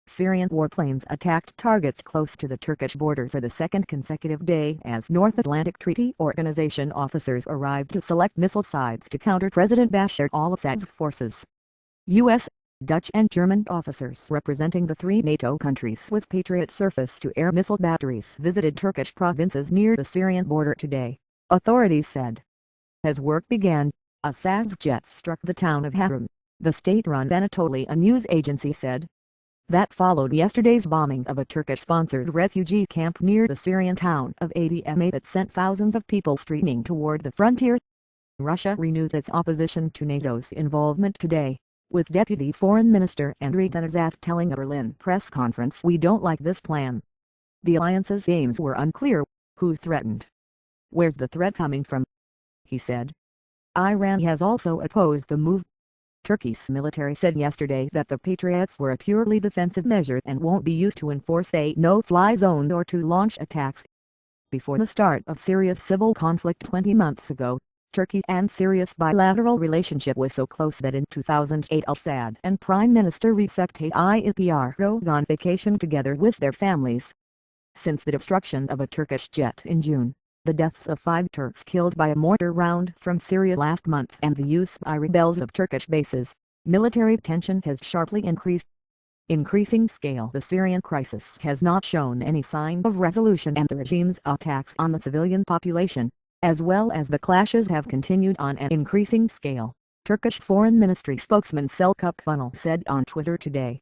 Syrian warplanes attacked targets close to the Turkish border for the second consecutive day as North Atlantic Treaty Organization officers arrived to select missile sites to counter President Bashar al-Assad's forces. U.S., Dutch and German officers representing the three NATO countries with Patriot surface-to-air missile batteries visited Turkish provinces near the Syrian border today, authorities said. As work began, Assad's jets struck the town of Harum, the state-run Anatolia news agency said. That followed yesterday's bombing of a Turkish-sponsored refugee camp near the Syrian town of Adma that sent thousands of people streaming toward the frontier. Russia renewed its opposition to NATO's involvement today, with Deputy Foreign Minister Andriy Denisev telling a Berlin press conference, "We don't like this plan." The alliance's aims were unclear. Who's threatened? Where's the threat coming from? He said. Iran has also opposed the move. Turkey's military said yesterday that the Patriots were a purely defensive measure and won't be used to enforce a no-fly zone or to launch attacks. Before the start of Syria's civil conflict 20 months ago, Turkey and Syria's bilateral relationship was so close that in 2008 Assad and Prime Minister Recep Tayyip Erdogan vacationed together with their families. Since the destruction of a Turkish jet in June, the deaths of 5 Turks killed by a mortar round from Syria last month and the use by rebels of Turkish bases, military tension has sharply increased. Increasing scale, the Syrian crisis has not shown any sign of resolution and the regime's attacks on the civilian population, as well as the clashes, have continued on an increasing scale, Turkish Foreign Ministry spokesman Selçuk Funel said on Twitter today.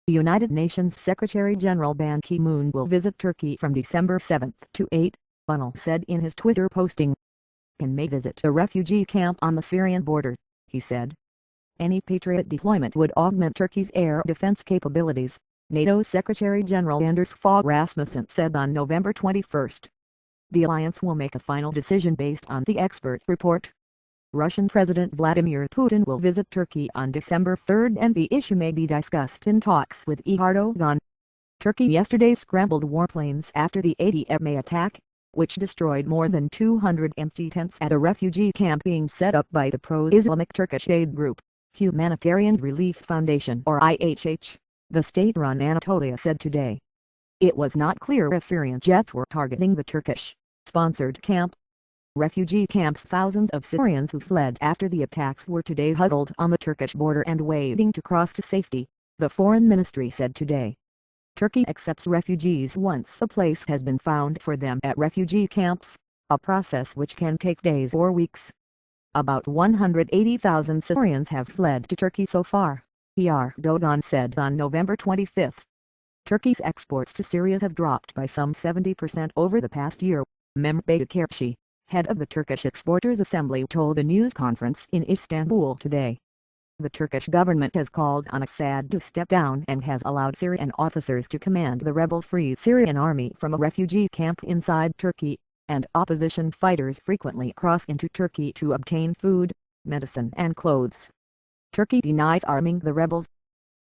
The United Nations Secretary-General Ban Ki-moon will visit Turkey from December 7 to 8. Funel said in his Twitter posting. "Can may visit a refugee camp on the Syrian border," he said. Any Patriot deployment would augment Turkey's air defense capabilities, NATO Secretary-General Anders Fogh Rasmussen said on November 21. The alliance will make a final decision based on the expert report. Russian President Vladimir Putin will visit Turkey on December 3 and the issue may be discussed in talks with Erdogan. Turkey yesterday scrambled warplanes after the Adma attack, which destroyed more than 200 empty tents at a refugee camp being set up by the pro-Islamic Turkish aid group, Humanitarian Relief Foundation or IHH, the state-run Anatolia said today. It was not clear if Syrian jets were targeting the Turkish-sponsored camp. Refugee camps. Thousands of Syrians who fled after the attacks were today huddled on the Turkish border and waiting to cross to safety, the foreign ministry said today. Turkey accepts refugees once a place has been found for them at refugee camps, a process which can take days or weeks. About 180,000 Syrians have fled to Turkey so far, Erdogan said on November 25. Turkey's exports to Syria have dropped by some 70% over the past year, Mehmet Kershi, head of the Turkish Exporters Assembly, told a news conference in Istanbul today. The Turkish government has called on Assad to step down and has allowed Syrian officers to command the rebel-free Syrian army from a refugee camp inside Turkey, and opposition fighters frequently cross into Turkey to obtain food, medicine and clothes. Turkey denies arming the rebels.